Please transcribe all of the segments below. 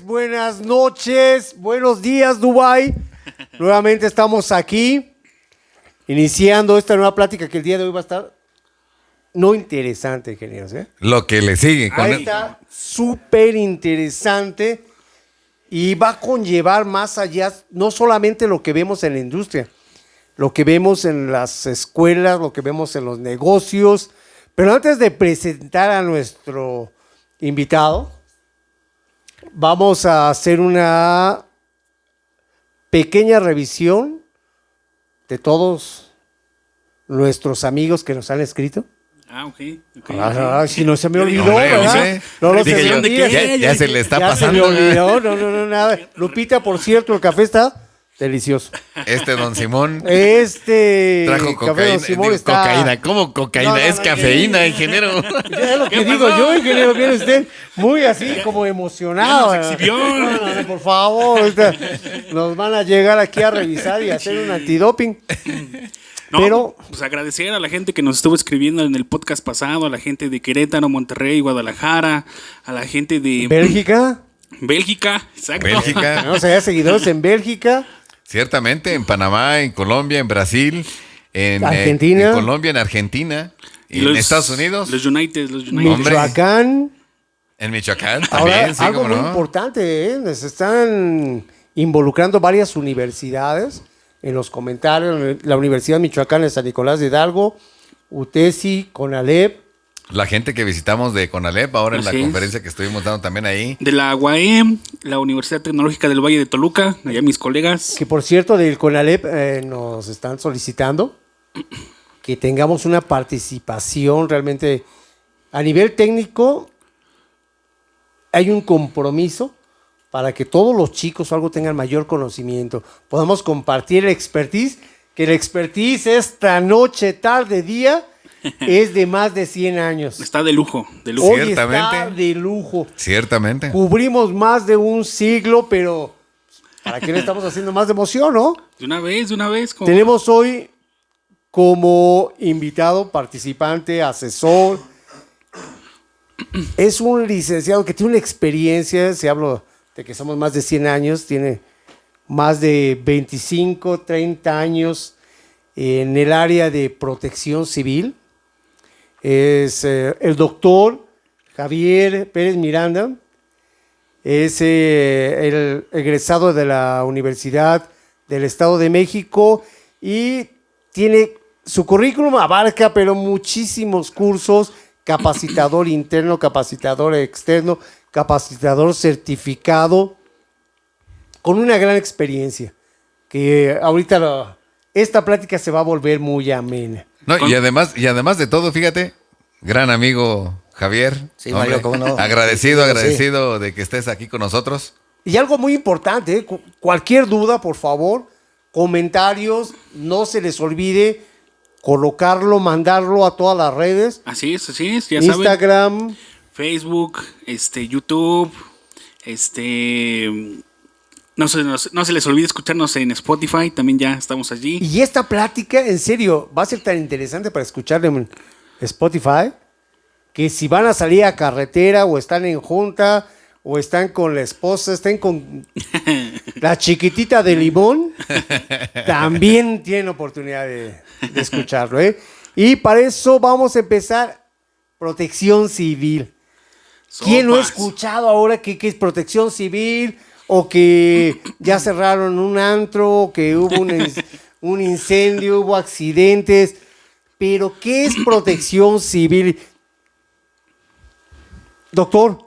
Buenas noches, buenos días, Dubái. Nuevamente estamos aquí, iniciando esta nueva plática que el día de hoy va a estar no interesante, ingenieros. Lo que le sigue. Ahí está súper interesante y va a conllevar más allá, no solamente lo que vemos en la industria, lo que vemos en las escuelas, lo que vemos en los negocios. Pero antes de presentar a nuestro invitado, vamos a hacer una pequeña revisión de todos nuestros amigos que nos han escrito. Si no se me olvidó, ¿verdad? No se me olvida. Ya se le está pasando. Se me olvidó, no, nada. Lupita, por cierto, el café está delicioso. Don Simón. Trajo cocaína. Don Simón está... Cocaína. ¿Cómo cocaína? No, es cafeína, ingeniero. Es lo que digo yo, ingeniero. Viene usted muy así, como emocionado. Nos exhibió. No, por favor. Nos van a llegar aquí a revisar y hacer un antidoping. No, pero pues agradecer a la gente que nos estuvo escribiendo en el podcast pasado, a la gente de Querétaro, Monterrey, Guadalajara, a la gente de... Bélgica, exacto. Bélgica. No sé, seguidores en Bélgica. Ciertamente, en Panamá, en Colombia, en Brasil, en Argentina, en Colombia, en Argentina, y en Estados Unidos. Los United. Michoacán. En Michoacán Ahora, también, sí, algo cómo muy no. importante, nos están involucrando varias universidades en los comentarios. La Universidad Michoacán de San Nicolás de Hidalgo, UTESI, CONALEP. La gente que visitamos de CONALEP, ahora en la Así es. conferencia que estuvimos dando también ahí. De la UAM, la Universidad Tecnológica del Valle de Toluca, allá mis colegas. Que por cierto, del CONALEP nos están solicitando que tengamos una participación realmente a nivel técnico. Hay un compromiso para que todos los chicos o algo tengan mayor conocimiento. Podamos compartir el expertise, que el expertise esta noche, tarde, día, es de más de 100 años. Está de lujo. Hoy Ciertamente. está de lujo. Ciertamente. Cubrimos más de un siglo, pero ¿para qué le estamos haciendo más de emoción, no? De una vez. Tenemos hoy como invitado, participante, asesor. Es un licenciado que tiene una experiencia, se habla de que somos más de 100 años, tiene más de 25, 30 años en el área de protección civil. Es el doctor Javier Pérez Miranda, es el egresado de la Universidad del Estado de México y tiene su currículum abarca pero muchísimos cursos, capacitador interno, capacitador externo, capacitador certificado, con una gran experiencia, que ahorita esta plática se va a volver muy amena. No, y además de todo, fíjate, gran amigo Javier. Sí, Mario, cómo no. Agradecido de que estés aquí con nosotros. Y algo muy importante, cualquier duda, por favor, comentarios, no se les olvide colocarlo, mandarlo a todas las redes. Así es, ya Instagram, saben. Facebook, YouTube, no se les olvide escucharnos en Spotify, también ya estamos allí. Y esta plática, en serio, va a ser tan interesante para escucharla en Spotify, que si van a salir a carretera o están en junta o están con la esposa, estén con la chiquitita de limón, también tienen oportunidad de escucharlo, ¿eh? Y para eso vamos a empezar protección civil. ¿Quién no ha escuchado ahora qué es protección civil? O que ya cerraron un antro, o que hubo un incendio, hubo accidentes. Pero, ¿qué es protección civil? Doctor,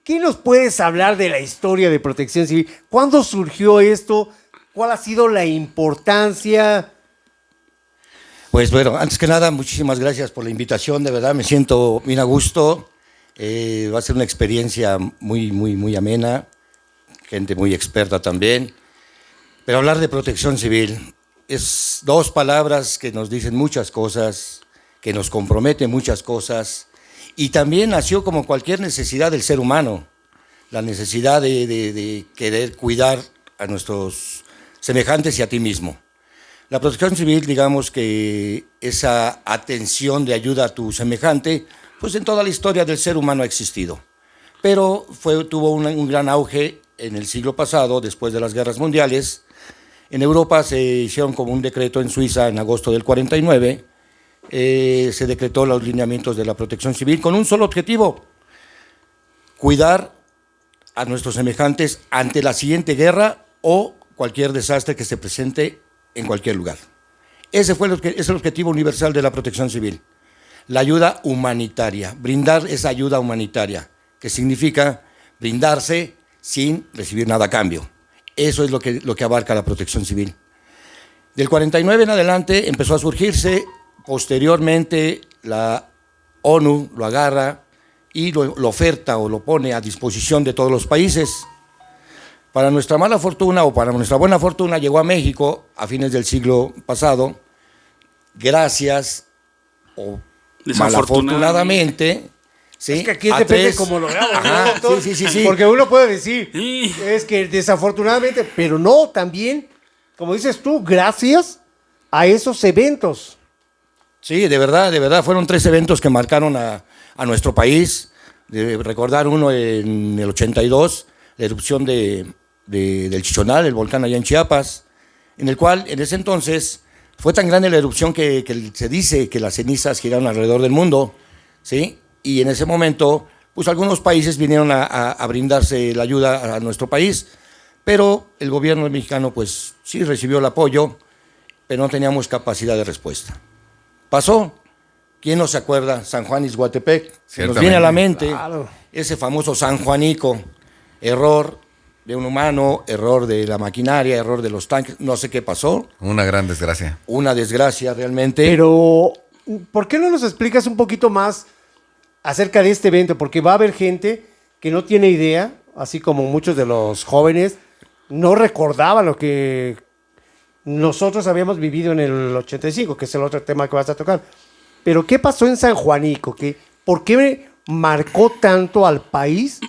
¿qué nos puedes hablar de la historia de protección civil? ¿Cuándo surgió esto? ¿Cuál ha sido la importancia? Pues bueno, antes que nada, muchísimas gracias por la invitación, de verdad me siento bien a gusto. Va a ser una experiencia muy amena, gente muy experta también. Pero hablar de protección civil es dos palabras que nos dicen muchas cosas, que nos comprometen muchas cosas, y también nació como cualquier necesidad del ser humano. la necesidad de querer cuidar a nuestros semejantes y a ti mismo. La protección civil, digamos que esa atención de ayuda a tu semejante, pues en toda la historia del ser humano ha existido. Pero tuvo un gran auge en el siglo pasado, después de las guerras mundiales. En Europa se hicieron como un decreto en Suiza en agosto del 49, se decretó los lineamientos de la protección civil con un solo objetivo: cuidar a nuestros semejantes ante la siguiente guerra o cualquier desastre que se presente en cualquier lugar. Ese es el objetivo universal de la protección civil, la ayuda humanitaria, brindar esa ayuda humanitaria, que significa brindarse sin recibir nada a cambio. Eso es lo que abarca la protección civil. Del 49 en adelante empezó a surgirse, posteriormente la ONU lo agarra y lo oferta o lo pone a disposición de todos los países. Para nuestra mala fortuna o para nuestra buena fortuna llegó a México a fines del siglo pasado, gracias o malafortunadamente. ¿sí? Es que aquí depende cómo lo hagamos, Ajá, ¿no, doctor? sí. Porque uno puede decir, Sí. es que desafortunadamente, pero no, también, como dices tú, gracias a esos eventos. Sí, de verdad, fueron 3 eventos que marcaron a nuestro país. De recordar uno en el 82, la erupción del Chichonal, el volcán allá en Chiapas, en el cual en ese entonces fue tan grande la erupción que se dice que las cenizas giraron alrededor del mundo, ¿sí? Y en ese momento, pues algunos países vinieron a brindarse la ayuda a nuestro país, pero el gobierno mexicano pues sí recibió el apoyo, pero no teníamos capacidad de respuesta. Pasó. ¿Quién no se acuerda? San Juan Ixhuatepec. Se nos viene a la mente ese famoso San Juanico. Error de un humano, error de la maquinaria, error de los tanques, no sé qué pasó. Una gran desgracia. Una desgracia realmente. Pero, ¿por qué no nos explicas un poquito más acerca de este evento? Porque va a haber gente que no tiene idea, así como muchos de los jóvenes no recordaban lo que nosotros habíamos vivido en el 85, que es el otro tema que vas a tocar. Pero, ¿qué pasó en San Juanico? ¿Por qué marcó tanto al país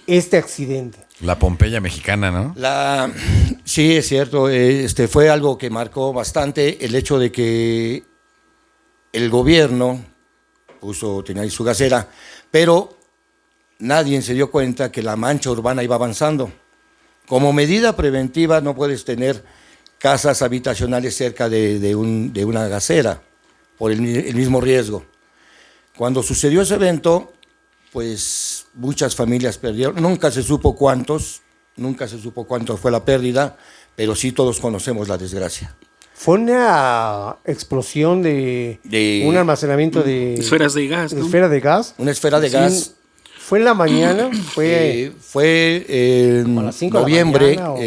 este accidente? La Pompeya mexicana, ¿no? Sí, es cierto. Fue algo que marcó bastante el hecho de que el gobierno tenía ahí su gasera, pero nadie se dio cuenta que la mancha urbana iba avanzando. Como medida preventiva no puedes tener casas habitacionales cerca de una gasera, por el mismo riesgo. Cuando sucedió ese evento, pues muchas familias perdieron, nunca se supo cuánto fue la pérdida, pero sí todos conocemos la desgracia. Fue una explosión de un almacenamiento de esferas de gas, ¿no? esfera de gas. Una esfera de gas. Fue en la mañana, fue en a las 5 de la noviembre, mañana,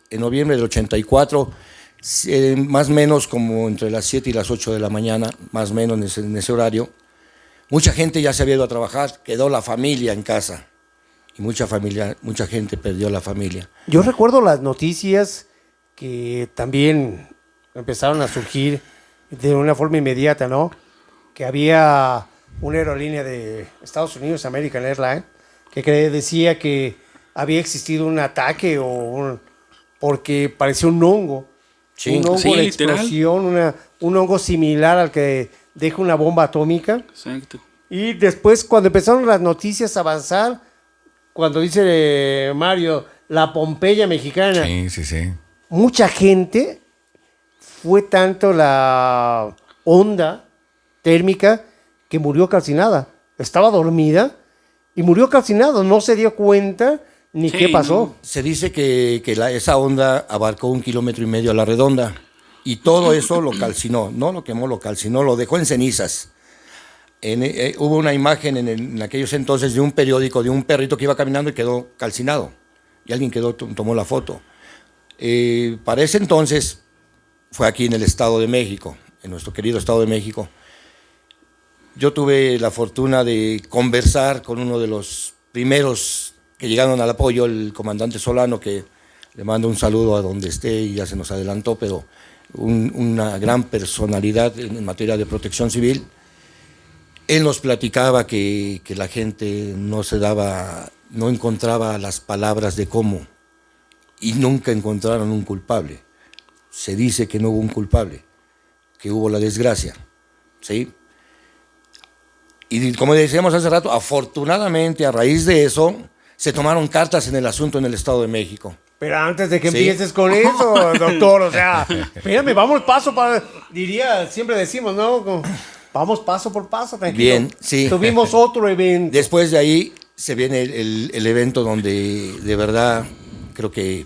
en noviembre del 84, más o menos como entre las 7 y las 8 de la mañana, más o menos en ese horario. Mucha gente ya se había ido a trabajar, quedó la familia en casa y mucha gente perdió la familia. Yo recuerdo las noticias que también empezaron a surgir de una forma inmediata, ¿no? Que había una aerolínea de Estados Unidos, American Airlines, que decía que había existido un ataque porque parecía un hongo. Sí, un hongo sí, de literal. explosión, un hongo similar al que deja una bomba atómica. Exacto. Y después, cuando empezaron las noticias a avanzar, cuando dice Mario, la Pompeya mexicana, Sí. mucha gente, fue tanto la onda térmica que murió calcinada. Estaba dormida y murió calcinada, no se dio cuenta ni Sí, qué pasó. no. Se dice que esa onda abarcó 1,5 kilómetros a la redonda y todo eso lo calcinó, no lo quemó, lo calcinó, lo dejó en cenizas. Hubo una imagen en aquellos entonces de un periódico de un perrito que iba caminando y quedó calcinado. Y alguien tomó la foto. Para ese entonces, fue aquí en el Estado de México, en nuestro querido Estado de México. Yo tuve la fortuna de conversar con uno de los primeros que llegaron al apoyo, el comandante Solano, que le mando un saludo a donde esté y ya se nos adelantó, pero una gran personalidad en materia de protección civil. Él nos platicaba que la gente no se daba no encontraba las palabras de cómo, y nunca encontraron un culpable. Se dice que no hubo un culpable, que hubo la desgracia, ¿sí? Y como decíamos hace rato, afortunadamente a raíz de eso se tomaron cartas en el asunto en el Estado de México. Pero antes de que Sí. empieces con eso, doctor, o sea, espérame, vamos siempre decimos, ¿no? Vamos paso por paso, tranquilo. Bien, sí. Tuvimos otro evento. Después de ahí se viene el evento donde de verdad creo que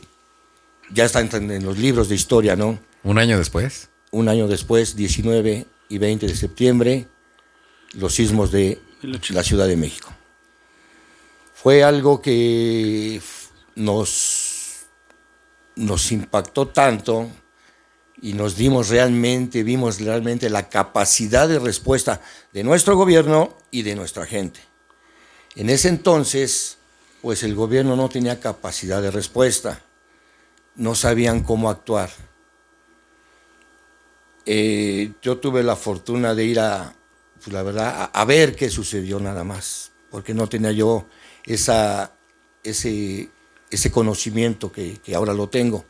ya están en los libros de historia, ¿no? Un año después. Un año después, 19 y 20 de septiembre, los sismos de la Ciudad de México. Fue algo que nos impactó tanto y vimos realmente la capacidad de respuesta de nuestro gobierno y de nuestra gente. En ese entonces, pues el gobierno no tenía capacidad de respuesta, no sabían cómo actuar. Yo tuve la fortuna de ir a ver qué sucedió nada más, porque no tenía yo ese conocimiento que ahora lo tengo.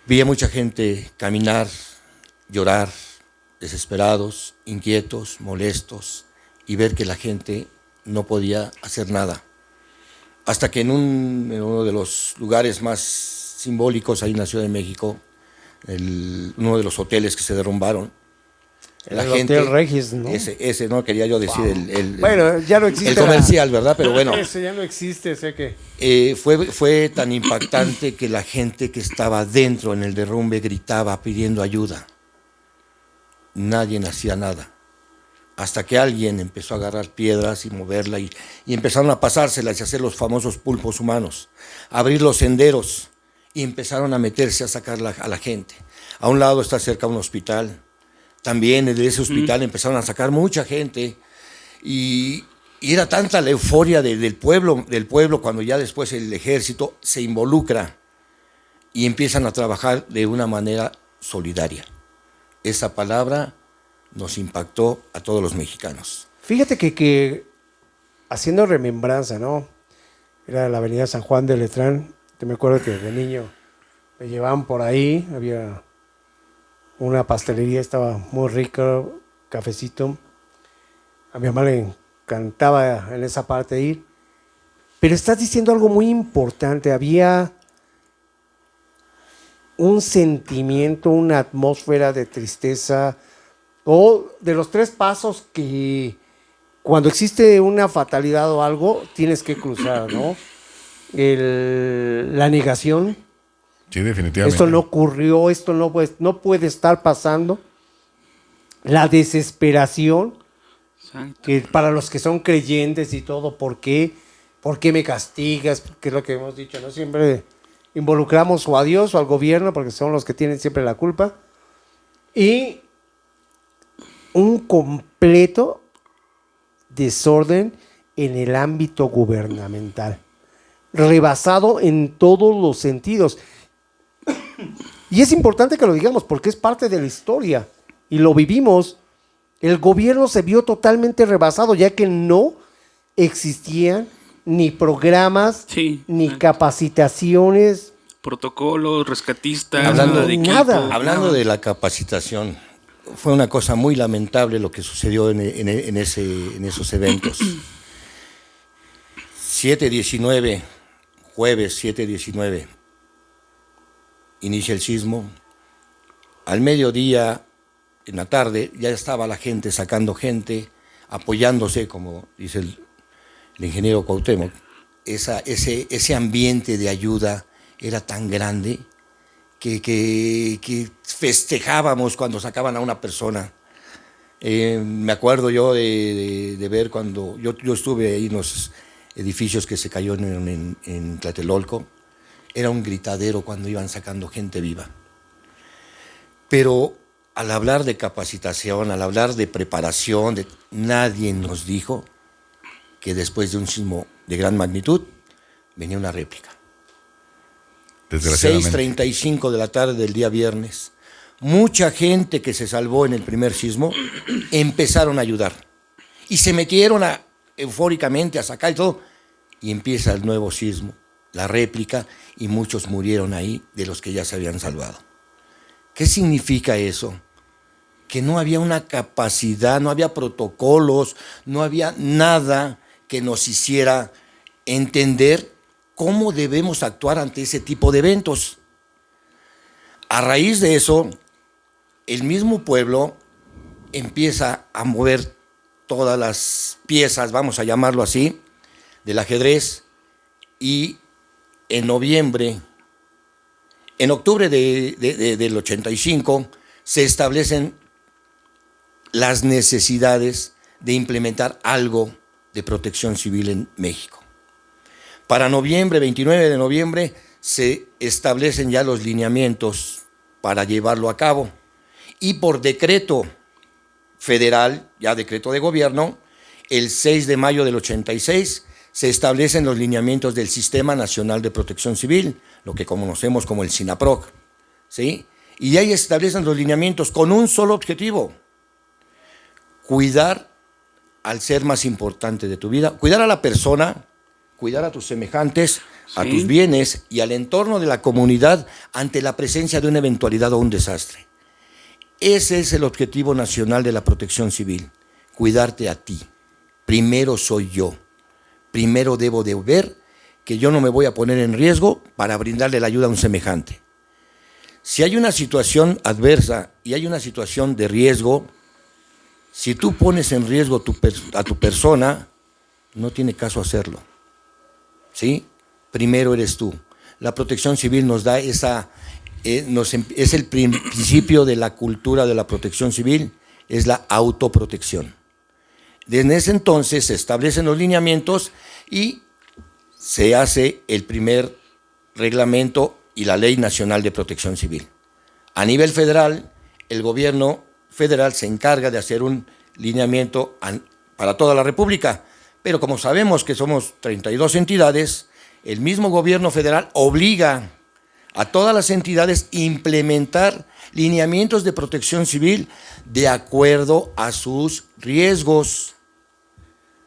Vi a mucha gente caminar, llorar, desesperados, inquietos, molestos, y ver que la gente no podía hacer nada. Hasta que en uno de los lugares más simbólicos ahí en la Ciudad de México, uno de los hoteles que se derrumbaron, El Hotel Regis, ¿no? Ese no quería yo decir Bueno, ya no existe. el comercial, ¿verdad? Pero bueno. Ese ya no existe, sé que. Fue tan impactante que la gente que estaba dentro en el derrumbe gritaba pidiendo ayuda. Nadie hacía nada. Hasta que alguien empezó a agarrar piedras y moverla y empezaron a pasárselas y hacer los famosos pulpos humanos, abrir los senderos y empezaron a meterse a sacar a la gente. A un lado está cerca un hospital. También de ese hospital empezaron a sacar mucha gente y era tanta la euforia del pueblo cuando ya después el ejército se involucra y empiezan a trabajar de una manera solidaria. Esa palabra nos impactó a todos los mexicanos. Fíjate que haciendo remembranza, ¿no? Era la avenida San Juan de Letrán. Yo me acuerdo que de niño me llevaban por ahí, había una pastelería, estaba muy rica, cafecito. A mi mamá le encantaba en esa parte ir. Pero estás diciendo algo muy importante, había un sentimiento, una atmósfera de tristeza, o de los tres pasos que cuando existe una fatalidad o algo, tienes que cruzar, ¿no? La negación. Sí, definitivamente. Esto no ocurrió, esto no puede estar pasando. La desesperación, Exacto. que para los que son creyentes y todo, ¿por qué? ¿Por qué me castigas? Que es lo que hemos dicho, ¿no? Siempre involucramos o a Dios o al gobierno, porque son los que tienen siempre la culpa. Y un completo desorden en el ámbito gubernamental, rebasado en todos los sentidos. Y es importante que lo digamos porque es parte de la historia y lo vivimos. El gobierno se vio totalmente rebasado, ya que no existían ni programas, ni capacitaciones. Protocolos, rescatistas, Hablando- nada de equipo. nada. Hablando de la capacitación, fue una cosa muy lamentable lo que sucedió en esos eventos. 7/19, jueves 7/19, inicia el sismo. Al mediodía, en la tarde, ya estaba la gente sacando gente, apoyándose, como dice el ingeniero Cuauhtémoc. Ese ambiente de ayuda era tan grande que festejábamos cuando sacaban a una persona. Me acuerdo yo de ver cuando yo estuve ahí en los edificios que se cayó en Tlatelolco. Era un gritadero cuando iban sacando gente viva. Pero al hablar de capacitación, al hablar de preparación, nadie nos dijo que después de un sismo de gran magnitud venía una réplica. Desgraciadamente. 6:35 de la tarde del día viernes. Mucha gente que se salvó en el primer sismo empezaron a ayudar. Y se metieron eufóricamente a sacar y todo. y empieza el nuevo sismo, la réplica, y muchos murieron ahí de los que ya se habían salvado. ¿Qué significa eso? Que no había una capacidad, no había protocolos, no había nada que nos hiciera entender cómo debemos actuar ante ese tipo de eventos. A raíz de eso, el mismo pueblo empieza a mover todas las piezas, vamos a llamarlo así, del ajedrez, y en octubre del 85, se establecen las necesidades de implementar algo de protección civil en México. Para noviembre, 29 de noviembre, se establecen ya los lineamientos para llevarlo a cabo. Y por decreto federal, ya decreto de gobierno, el 6 de mayo del 86, se establecen los lineamientos del Sistema Nacional de Protección Civil, lo que conocemos como el SINAPROC, ¿sí? Y ahí establecen los lineamientos con un solo objetivo: cuidar al ser más importante de tu vida, cuidar a la persona, cuidar a tus semejantes, a tus bienes y al entorno de la comunidad ante la presencia de una eventualidad o un desastre. Ese es el objetivo nacional de la protección civil: cuidarte a ti. Primero soy yo. Primero debo de ver que yo no me voy a poner en riesgo para brindarle la ayuda a un semejante. Si hay una situación adversa y hay una situación de riesgo, si tú pones en riesgo a tu persona, no tiene caso hacerlo, ¿sí? Primero eres tú. La protección civil nos da es el principio de la cultura de la protección civil, es la autoprotección. Desde ese entonces se establecen los lineamientos y se hace el primer reglamento y la Ley Nacional de Protección Civil. A nivel federal, el gobierno federal se encarga de hacer un lineamiento para toda la República, pero como sabemos que somos 32 entidades, el mismo gobierno federal obliga a todas las entidades a implementar lineamientos de protección civil de acuerdo a sus riesgos.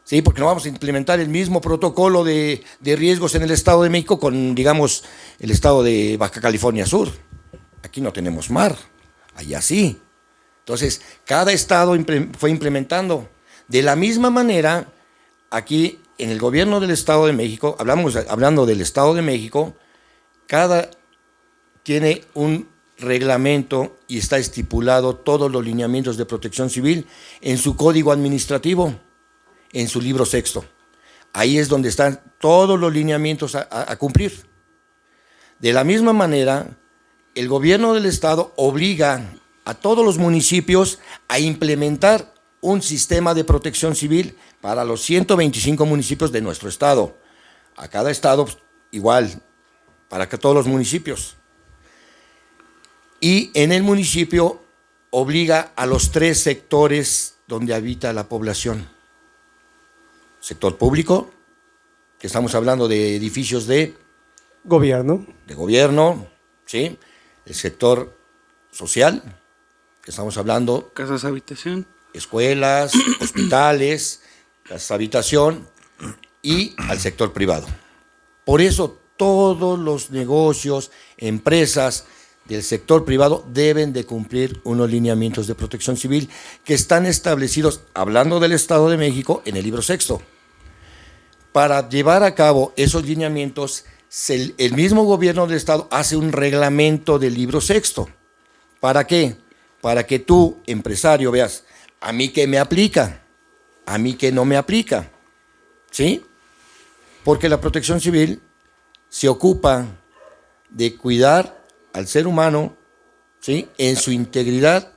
Sí, porque no vamos a implementar el mismo protocolo de riesgos en el Estado de México con, digamos, el estado de Baja California Sur. Aquí no tenemos mar, allá sí. Entonces, cada estado fue implementando. De la misma manera, aquí en el gobierno del Estado de México, hablando del Estado de México, cada tiene un reglamento y está estipulado todos los lineamientos de protección civil en su código administrativo, en su libro sexto. Ahí es donde están todos los lineamientos a cumplir. De la misma manera, el gobierno del estado obliga a todos los municipios a implementar un sistema de protección civil para los 125 municipios de nuestro estado. A cada estado igual, para que todos los municipios. Y en el municipio obliga a los 3 sectores donde habita la población. Sector público, que estamos hablando de edificios de gobierno, ¿sí? El sector social, que estamos hablando casas habitación, escuelas, hospitales, casas habitación, y al sector privado. Por eso todos los negocios, empresas del sector privado deben de cumplir unos lineamientos de protección civil que están establecidos, hablando del Estado de México, en el libro sexto. Para llevar a cabo esos lineamientos, el mismo gobierno del Estado hace un reglamento del libro sexto. ¿Para qué? Para que tú, empresario, veas, a mí qué me aplica, a mí qué no me aplica, ¿sí? Porque la protección civil se ocupa de cuidar al ser humano, ¿sí?, en su integridad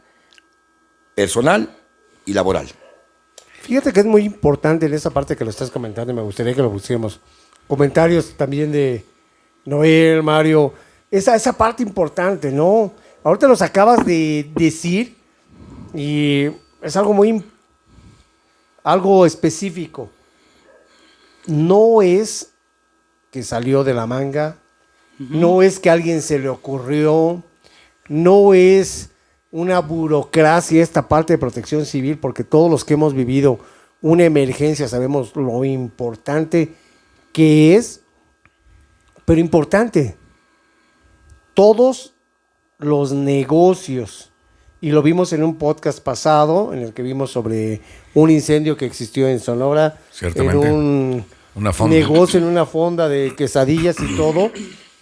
personal y laboral. Fíjate que es muy importante en esa parte que lo estás comentando y me gustaría que lo pusiéramos. Comentarios también de Noel, Mario, esa parte importante, ¿no? Ahorita los acabas de decir y es algo específico. No es que salió de la manga, no es que a alguien se le ocurrió, no es una burocracia esta parte de protección civil, porque todos los que hemos vivido una emergencia sabemos lo importante que es, pero importante, todos los negocios, y lo vimos en un podcast pasado, en el que vimos sobre un incendio que existió en Sonora, Ciertamente. en Una fonda. negocio, en una fonda de quesadillas y todo,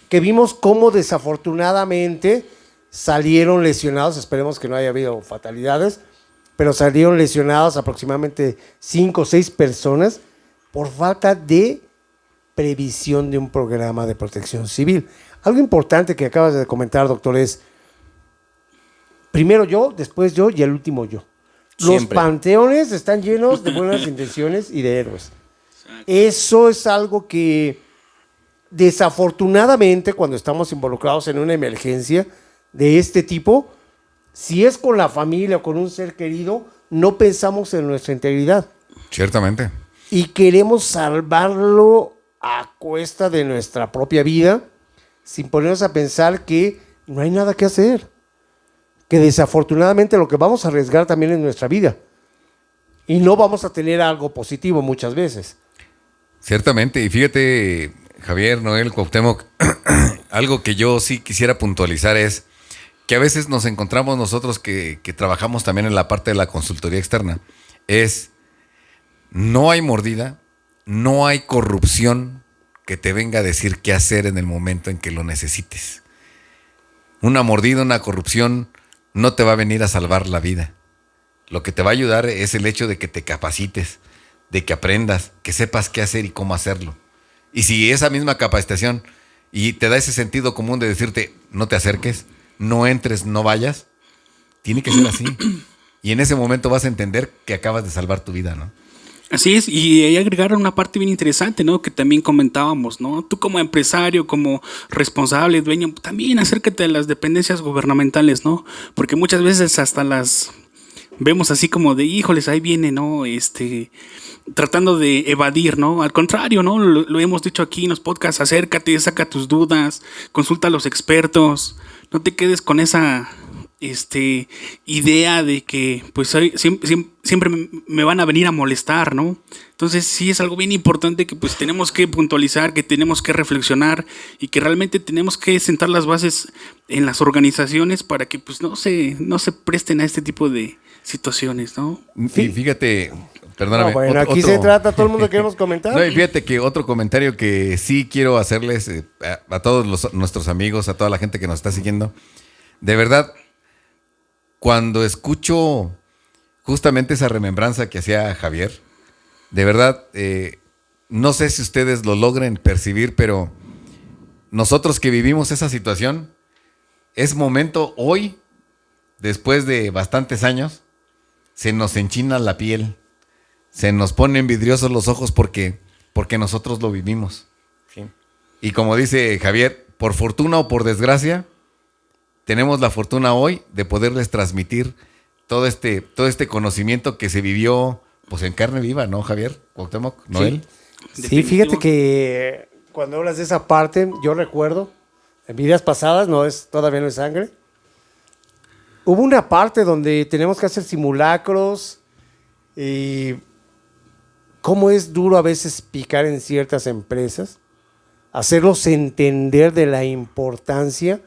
que vimos cómo desafortunadamente salieron lesionados, esperemos que no haya habido fatalidades, pero salieron lesionados aproximadamente 5 o 6 personas por falta de previsión de un programa de protección civil. Algo importante que acabas de comentar, doctor, es primero yo, después yo y el último yo. Los Siempre. panteones están llenos de buenas intenciones y de héroes. Eso es algo que desafortunadamente cuando estamos involucrados en una emergencia de este tipo, si es con la familia o con un ser querido, no pensamos en nuestra integridad Ciertamente. y queremos salvarlo a cuesta de nuestra propia vida sin ponernos a pensar que no hay nada que hacer, que desafortunadamente lo que vamos a arriesgar también es nuestra vida y no vamos a tener algo positivo muchas veces. Ciertamente. Y fíjate, Javier, Noel, Cuauhtémoc, algo que yo sí quisiera puntualizar es que a veces nos encontramos nosotros que trabajamos también en la parte de la consultoría externa. No hay mordida, no hay corrupción que te venga a decir qué hacer en el momento en que lo necesites. Una mordida, una corrupción no te va a venir a salvar la vida. Lo que te va a ayudar es el hecho de que te capacites, de que aprendas, que sepas qué hacer y cómo hacerlo. Y si esa misma capacitación y te da ese sentido común de decirte, no te acerques, no entres, no vayas, tiene que ser así. Y en ese momento vas a entender que acabas de salvar tu vida, ¿no? Así es, y ahí agregaron una parte bien interesante, ¿no? Que también comentábamos, ¿no? Tú como empresario, como responsable, dueño, también acércate a las dependencias gubernamentales, ¿no? Porque muchas veces hasta las vemos así como de, híjoles, ahí viene, ¿no? Tratando de evadir, ¿no? Al contrario, ¿no? Lo hemos dicho aquí en los podcasts, acércate, saca tus dudas, consulta a los expertos, no te quedes con esa idea de que pues siempre me van a venir a molestar, ¿no? Entonces sí es algo bien importante que pues tenemos que puntualizar, que tenemos que reflexionar y que realmente tenemos que sentar las bases en las organizaciones para que pues no se presten a este tipo de situaciones, ¿no? Y fíjate, perdóname. No, bueno, aquí se trata, todo el mundo queremos comentar. No, y fíjate que otro comentario que sí quiero hacerles a todos nuestros amigos, a toda la gente que nos está siguiendo, de verdad, cuando escucho justamente esa remembranza que hacía Javier, de verdad, no sé si ustedes lo logren percibir, pero nosotros que vivimos esa situación, es momento hoy, después de bastantes años, se nos enchina la piel, se nos ponen vidriosos los ojos porque nosotros lo vivimos. Sí. Y como dice Javier, por fortuna o por desgracia, tenemos la fortuna hoy de poderles transmitir todo este conocimiento que se vivió pues en carne viva, ¿no, Javier? Cuauhtémoc, Noel. Sí, fíjate que cuando hablas de esa parte, yo recuerdo, en vidas pasadas, todavía no es sangre, hubo una parte donde tenemos que hacer simulacros y cómo es duro a veces picar en ciertas empresas, hacerlos entender de la importancia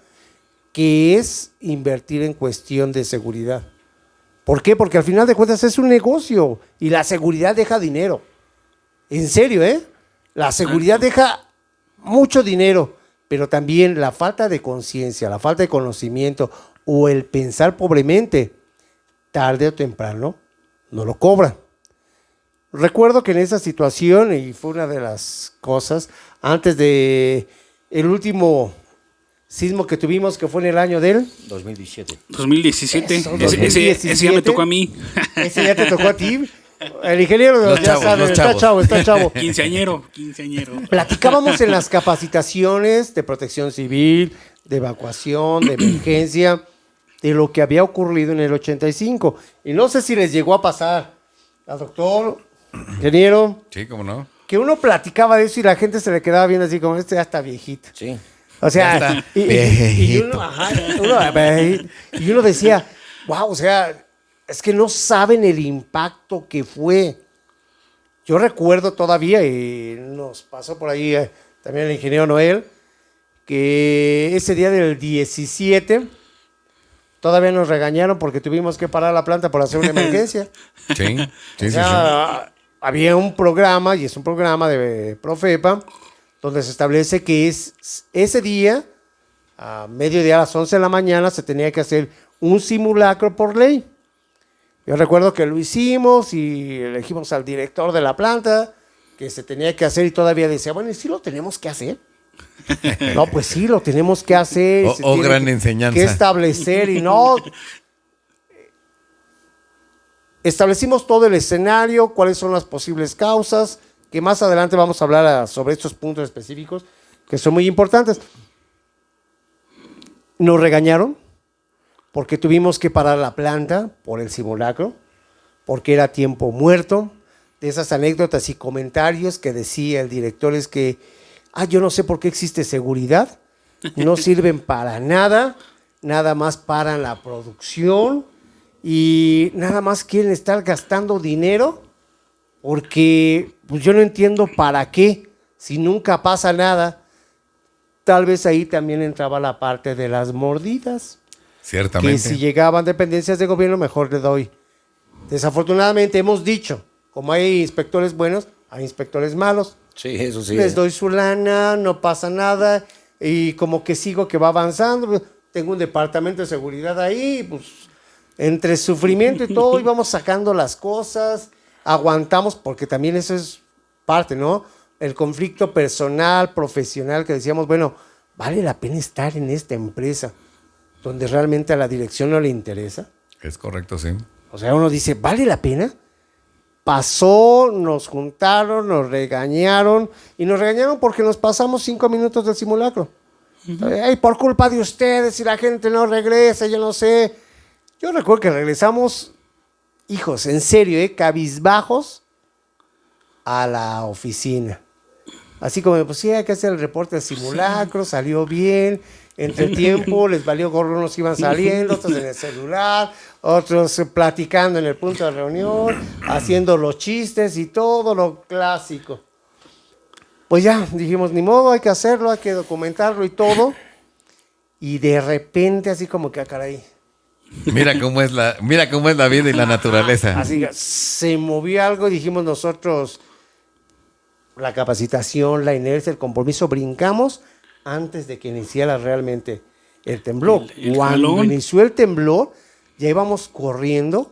que es invertir en cuestión de seguridad. ¿Por qué? Porque al final de cuentas es un negocio y la seguridad deja dinero. En serio, ¿eh? La seguridad deja mucho dinero, pero también la falta de conciencia, la falta de conocimiento o el pensar pobremente, tarde o temprano, no lo cobran. Recuerdo que en esa situación, y fue una de las cosas, antes de el último sismo que tuvimos, que fue en el año del 2017. 2017. Eso, Ese ya me tocó a mí. Ese ya te tocó a ti. El ingeniero Los ya chavos, sabe, los está chavos. chavo. Quinceañero. Platicábamos en las capacitaciones de protección civil, de evacuación, de emergencia, de lo que había ocurrido en el 85. Y no sé si les llegó a pasar al doctor, ingeniero, Sí, ¿cómo no? que uno platicaba de eso y la gente se le quedaba viendo así como, este ya está viejito. Sí. O sea, Ya está y viejito. y uno decía, wow, o sea, es que no saben el impacto que fue. Yo recuerdo todavía, y nos pasó por ahí también el ingeniero Noel, que ese día del 17 todavía nos regañaron porque tuvimos que parar la planta por hacer una emergencia. Sí, sí, O sea, había un programa, y es un programa de Profepa, donde se establece que ese día, a mediodía a las 11 de la mañana, se tenía que hacer un simulacro por ley. Yo recuerdo que lo hicimos y elegimos al director de la planta, que se tenía que hacer, y todavía decía, bueno, ¿y sí lo tenemos que hacer? No, pues sí, lo tenemos que hacer. Gran enseñanza. Que establecer y no... Establecimos todo el escenario, cuáles son las posibles causas, que más adelante vamos a hablar sobre estos puntos específicos, que son muy importantes. Nos regañaron porque tuvimos que parar la planta por el simulacro, porque era tiempo muerto. De esas anécdotas y comentarios que decía el director es que, yo no sé por qué existe seguridad, no sirven para nada, nada más paran la producción y nada más quieren estar gastando dinero, porque pues yo no entiendo para qué, si nunca pasa nada. Tal vez ahí también entraba la parte de las mordidas. Ciertamente. Que si llegaban dependencias de gobierno, mejor le doy. Desafortunadamente hemos dicho, como hay inspectores buenos, hay inspectores malos. Sí, eso sí. Les doy su lana, no pasa nada, y como que sigo que va avanzando. Tengo un departamento de seguridad ahí, pues entre sufrimiento y todo íbamos sacando las cosas, aguantamos, porque también eso es parte, ¿no? El conflicto personal, profesional, que decíamos, bueno, ¿vale la pena estar en esta empresa donde realmente a la dirección no le interesa? Es correcto, sí. O sea, uno dice, ¿vale la pena? Pasó, nos juntaron, nos regañaron, y nos regañaron porque nos pasamos 5 minutos del simulacro. Ay, por culpa de ustedes, si la gente no regresa, yo no sé. Yo recuerdo que regresamos, hijos, en serio, cabizbajos a la oficina. Así como, pues sí, hay que hacer el reporte del simulacro, salió bien. Entre tiempo les valió gorro, unos iban saliendo, otros en el celular, otros platicando en el punto de reunión, haciendo los chistes y todo lo clásico. Pues ya, dijimos, ni modo, hay que hacerlo, hay que documentarlo y todo. Y de repente, así como que, caray. Mira cómo es la vida y la naturaleza. Así se movió algo y dijimos nosotros, la capacitación, la inercia, el compromiso, brincamos antes de que iniciara realmente el temblor. Cuando jalón. inició el temblor, ya íbamos corriendo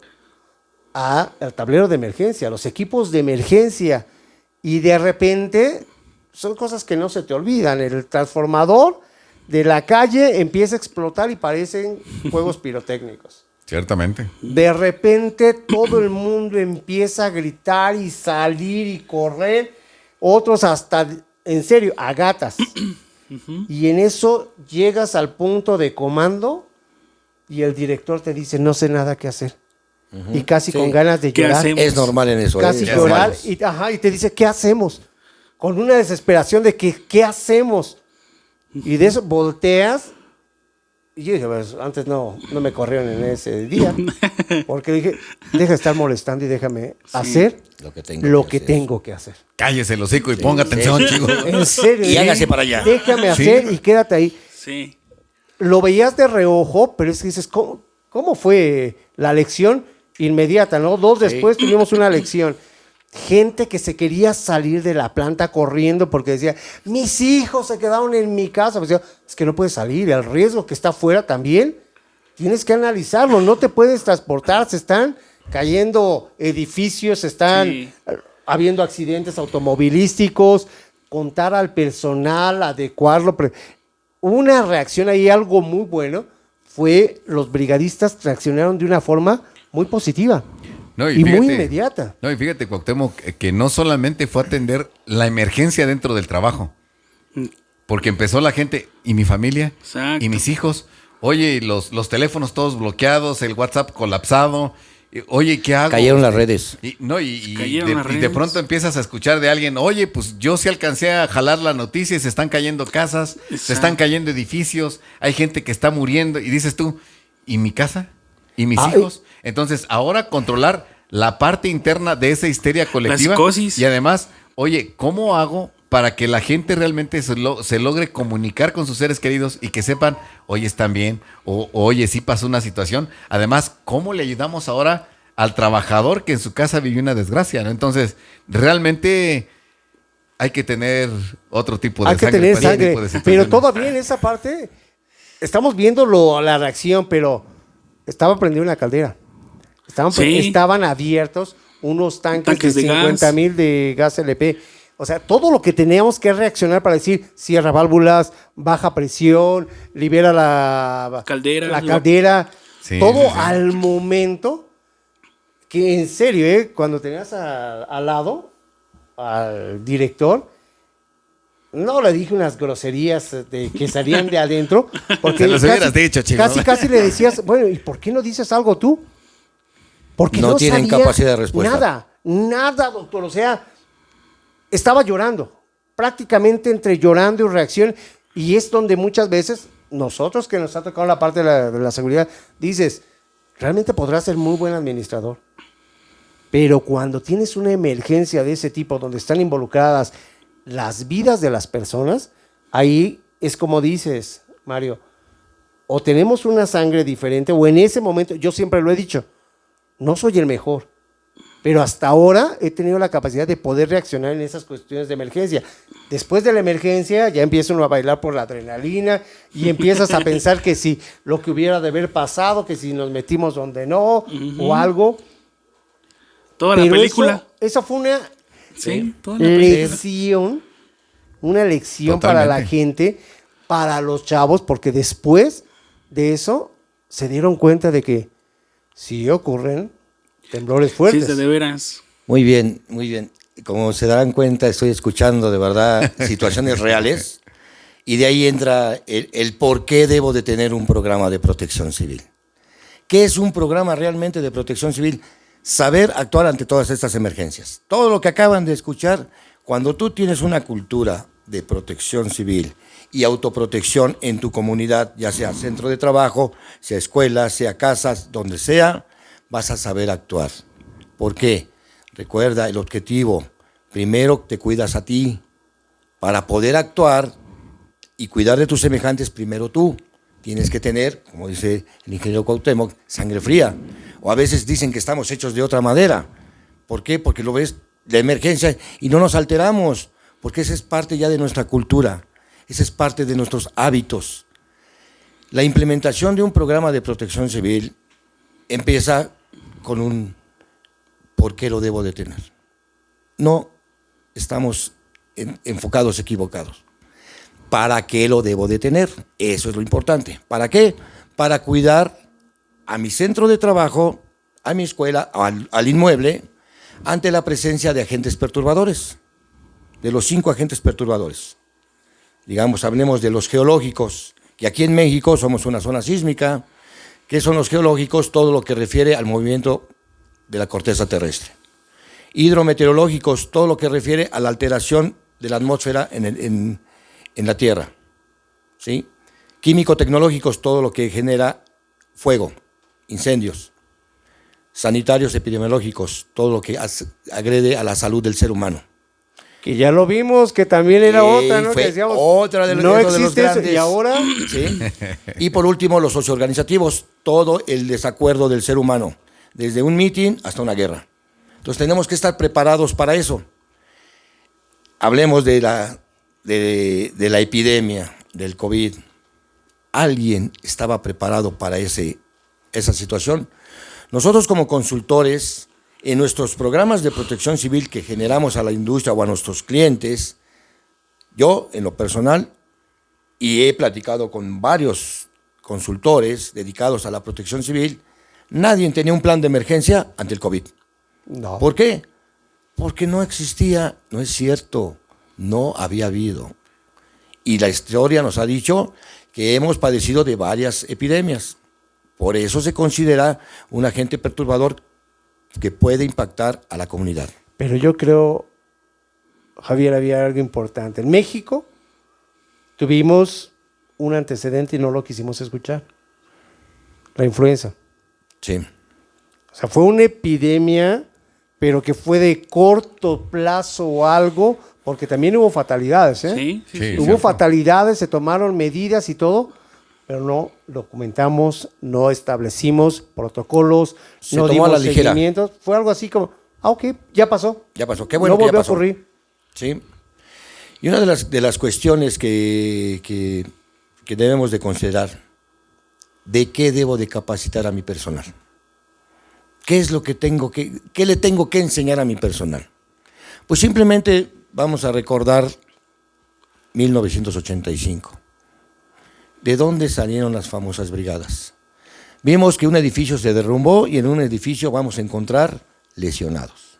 al tablero de emergencia, a los equipos de emergencia, y de repente son cosas que no se te olvidan. El transformador de la calle empieza a explotar y parecen juegos pirotécnicos. Ciertamente. De repente todo el mundo empieza a gritar y salir y correr, otros hasta, en serio, a gatas. Y en eso llegas al punto de comando y el director te dice, no sé nada qué hacer. Y casi con ganas de ¿Qué llorar. hacemos? Es normal en eso. Casi es llorar. normal. Y te dice, ¿qué hacemos? Con una desesperación de que, ¿qué hacemos? Y de eso volteas. Y yo dije, pues, antes no me corrieron en ese día. Porque dije, deja de estar molestando y déjame hacer lo que tengo que hacer. Cállese el hocico y ponga atención, chico. En serio. Y hágase para allá. Déjame hacer y quédate ahí. Sí. Lo veías de reojo, pero es que dices, ¿cómo fue la lección inmediata, no? 2 después tuvimos una lección. Gente que se quería salir de la planta corriendo porque decía, mis hijos se quedaron en mi casa. Pues yo, es que no puedes salir, el riesgo que está afuera también, tienes que analizarlo, no te puedes transportar, se están cayendo edificios, están habiendo accidentes automovilísticos, contar al personal, adecuarlo. Una reacción ahí, algo muy bueno, fue los brigadistas reaccionaron de una forma muy positiva. No, y fíjate, muy inmediata. No, y fíjate, Cuauhtémoc, que no solamente fue atender la emergencia dentro del trabajo, porque empezó la gente, y mi familia, Exacto. y mis hijos, oye, los teléfonos todos bloqueados, el WhatsApp colapsado, oye, ¿qué hago? Cayeron las redes. Y Cayeron las de redes. pronto empiezas a escuchar de alguien, oye, pues yo sí alcancé a jalar la noticia y se están cayendo casas, se están cayendo edificios, hay gente que está muriendo, y dices tú, ¿y mi casa? ¿Y mis hijos? Entonces, ahora controlar la parte interna de esa histeria colectiva. La psicosis. Y además, oye, ¿cómo hago para que la gente realmente se logre comunicar con sus seres queridos y que sepan, oye, están bien, o oye, sí pasó una situación? Además, ¿cómo le ayudamos ahora al trabajador que en su casa vivió una desgracia, ¿no? Entonces, realmente hay que tener otro tipo de Hay que sangre. tener para ese sangre, tipo de pero situaciones. todavía en esa parte estamos viendo la reacción, pero estaba prendida una caldera. Sí. Estaban abiertos unos tanques de de gas. 50,000 de gas LP. O sea, todo lo que teníamos que reaccionar para decir, cierra válvulas, baja presión, libera la caldera, Sí, todo sí, sí. al momento, que en serio, cuando tenías al lado al director, no le dije unas groserías que salían de adentro, porque Se los hubieras dicho, Chino. casi le decías, bueno, ¿y por qué no dices algo tú? Porque No tienen sabía capacidad de respuesta. Nada, doctor. O sea, estaba llorando, prácticamente entre llorando y reacción, y es donde muchas veces nosotros que nos ha tocado la parte de la seguridad, dices, realmente podrás ser muy buen administrador, pero cuando tienes una emergencia de ese tipo, donde están involucradas las vidas de las personas, ahí es como dices, Mario, o tenemos una sangre diferente, o en ese momento, yo siempre lo he dicho, no soy el mejor, pero hasta ahora he tenido la capacidad de poder reaccionar en esas cuestiones de emergencia. Después de la emergencia ya empieza uno a bailar por la adrenalina y empiezas a pensar que si lo que hubiera de haber pasado, que si nos metimos donde no, o algo. Toda la Pero película. eso fue una Sí, toda la película. lección, una lección para la Totalmente. gente, para los chavos, porque después de eso se dieron cuenta de que sí ocurren temblores Sí, fuertes. de veras. Muy bien, muy bien. Como se darán cuenta, estoy escuchando de verdad situaciones reales y de ahí entra el por qué debo de tener un programa de protección civil. ¿Qué es un programa realmente de protección civil? Saber actuar ante todas estas emergencias. Todo lo que acaban de escuchar, cuando tú tienes una cultura de protección civil y autoprotección en tu comunidad, ya sea centro de trabajo, sea escuela, sea casas, donde sea, vas a saber actuar. ¿Por qué? Recuerda el objetivo. Primero te cuidas a ti. Para poder actuar y cuidar de tus semejantes, primero tú. Tienes que tener, como dice el ingeniero Cuauhtémoc, sangre fría. O a veces dicen que estamos hechos de otra madera. ¿Por qué? Porque lo ves de emergencia y no nos alteramos. Porque esa es parte ya de nuestra cultura. Esa es parte de nuestros hábitos. La implementación de un programa de protección civil empieza con un ¿por qué lo debo de tener? No estamos enfocados equivocados. ¿Para qué lo debo de tener? Eso es lo importante. ¿Para qué? Para cuidar a mi centro de trabajo, a mi escuela, al inmueble, ante la presencia de agentes perturbadores, de los 5 agentes perturbadores. Digamos, hablemos de los geológicos, que aquí en México somos una zona sísmica. ¿Qué son los geológicos? Todo lo que refiere al movimiento de la corteza terrestre. Hidrometeorológicos, todo lo que refiere a la alteración de la atmósfera en la Tierra. ¿Sí? Químico-tecnológicos, todo lo que genera fuego, incendios. Sanitarios epidemiológicos, todo lo que agrede a la salud del ser humano. Que ya lo vimos, que también era otra, ¿no? Fue Que decíamos, otra de los, no de los existe eso, grandes. y ahora ¿Sí? Y por último, los socioorganizativos, todo el desacuerdo del ser humano, desde un mitin hasta una guerra. Entonces tenemos que estar preparados para eso. Hablemos de la epidemia, del COVID. ¿Alguien estaba preparado para esa situación? Nosotros como consultores, en nuestros programas de protección civil que generamos a la industria o a nuestros clientes, yo en lo personal, y he platicado con varios consultores dedicados a la protección civil, nadie tenía un plan de emergencia ante el COVID. no. ¿Por qué? Porque no existía, no es cierto, no había habido. Y la historia nos ha dicho que hemos padecido de varias epidemias. Por eso se considera un agente perturbador que puede impactar a la comunidad. Pero yo creo, Javier, había algo importante. En México tuvimos un antecedente y no lo quisimos escuchar. La influenza. Sí. O sea, fue una epidemia, pero que fue de corto plazo o algo, porque también hubo fatalidades, ¿eh? Sí, Hubo cierto. fatalidades, se tomaron medidas y todo, pero no documentamos, no establecimos protocolos, Se no tomó a la dimos ligera. seguimientos. Fue algo así como, ok, ya pasó. Ya pasó. Qué bueno no que ya volvió a pasó. ocurrir. Sí. Y una de las cuestiones que debemos de considerar, ¿de qué debo de capacitar a mi personal? ¿Qué es lo que qué le tengo que enseñar a mi personal? Pues simplemente vamos a recordar 1985. ¿De dónde salieron las famosas brigadas? Vimos que un edificio se derrumbó y en un edificio vamos a encontrar lesionados.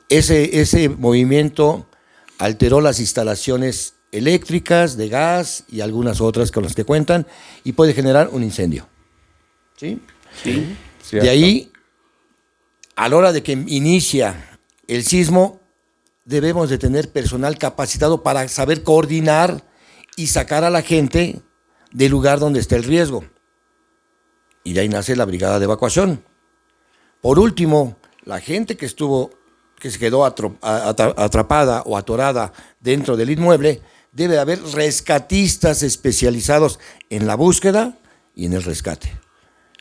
Ese movimiento alteró las instalaciones eléctricas, de gas y algunas otras con las que cuentan y puede generar un incendio. ¿Sí? Sí. De ahí, a la hora de que inicia el sismo, debemos de tener personal capacitado para saber coordinar y sacar a la gente del lugar donde está el riesgo. Y de ahí nace la brigada de evacuación. Por último, la gente que se quedó atrapada o atorada dentro del inmueble, debe haber rescatistas especializados en la búsqueda y en el rescate,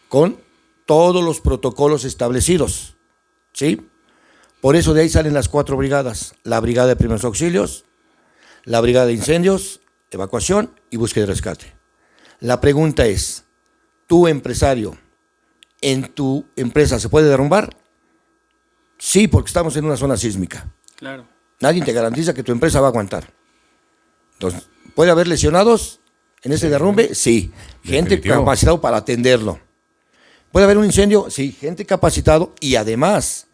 con todos los protocolos establecidos, ¿sí? Por eso de ahí salen las 4 brigadas: la brigada de primeros auxilios, la brigada de incendios, evacuación y búsqueda y rescate. La pregunta es, ¿tú, empresario, en tu empresa se puede derrumbar? Sí, porque estamos en una zona sísmica. Claro. Nadie te garantiza que tu empresa va a aguantar. Entonces, ¿puede haber lesionados en ese derrumbe? Sí. Gente Definitivo. capacitada para atenderlo. ¿Puede haber un incendio? Sí. Gente capacitado y además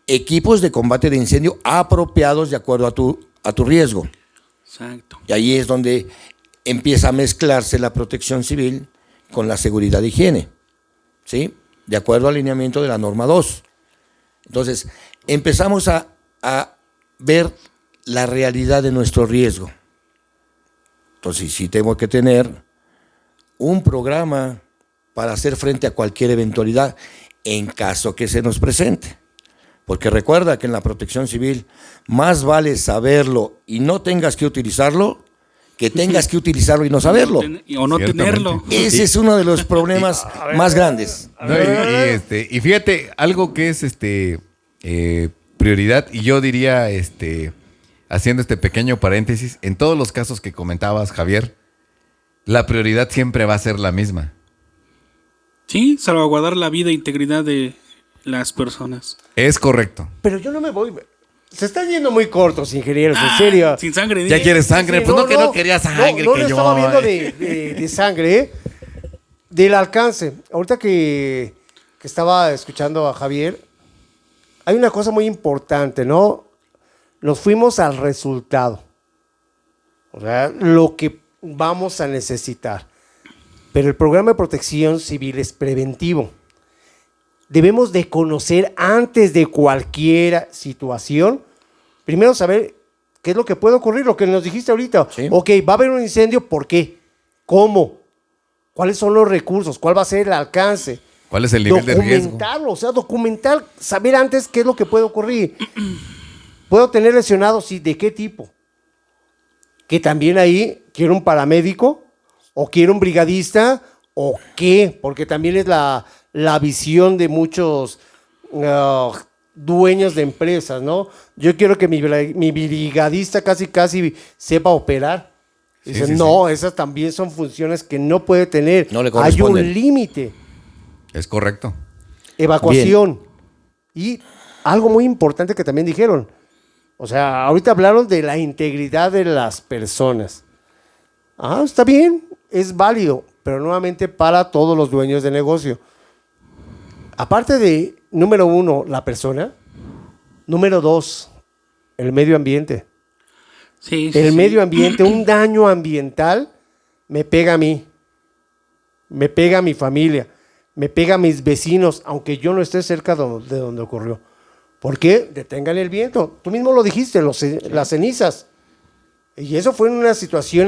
equipos de combate de incendio apropiados de acuerdo a tu riesgo. Exacto. Y ahí es donde empieza a mezclarse la protección civil con la seguridad de higiene, ¿sí? De acuerdo al alineamiento de la norma 2. Entonces, empezamos a ver la realidad de nuestro riesgo. Entonces, sí tengo que tener un programa para hacer frente a cualquier eventualidad en caso que se nos presente. Porque recuerda que en la protección civil más vale saberlo y no tengas que utilizarlo, que tengas que utilizarlo y no saberlo. O no Ciertamente. tenerlo. Ese es uno de los problemas más grandes. No, y fíjate, algo que es prioridad, y yo diría, haciendo este pequeño paréntesis, en todos los casos que comentabas, Javier, la prioridad siempre va a ser la misma. Sí, salvaguardar la vida e integridad de las personas. Es correcto. Pero yo no me voy. Se están yendo muy cortos, ingenieros, en serio. Sin sangre. Ya dile. quieres sangre, Sí, pues no que no querías sangre. No que lo yo, estaba viendo de sangre, ¿eh? Del alcance. Ahorita que estaba escuchando a Javier, hay una cosa muy importante, ¿no? Nos fuimos al resultado. O sea, lo que vamos a necesitar. Pero el programa de protección civil es preventivo. Debemos de conocer antes de cualquier situación, primero saber qué es lo que puede ocurrir, lo que nos dijiste ahorita. Sí. Ok, va a haber un incendio, ¿por qué? ¿Cómo? ¿Cuáles son los recursos? ¿Cuál va a ser el alcance? ¿Cuál es el nivel de riesgo? Documentarlo, o sea, documentar, saber antes qué es lo que puede ocurrir. ¿Puedo tener lesionados? Sí, ¿de qué tipo? Que también ahí quiero un paramédico, o quiero un brigadista, o qué, porque también es la visión de muchos dueños de empresas, ¿no? Yo quiero que mi brigadista casi sepa operar. Sí, Dicen, sí, no, esas también son funciones que no puede tener. No le Hay corresponden. un límite. Es correcto. Evacuación. Y algo muy importante que también dijeron. O sea, ahorita hablaron de la integridad de las personas. Ah, está bien, es válido, pero nuevamente para todos los dueños de negocio. Aparte de, número 1, la persona. Número 2, el medio ambiente. Sí, El medio ambiente, un daño ambiental, me pega a mí. Me pega a mi familia. Me pega a mis vecinos, aunque yo no esté cerca de donde ocurrió. ¿Por qué? Detengan el viento. Tú mismo lo dijiste, las cenizas. Y eso fue en una situación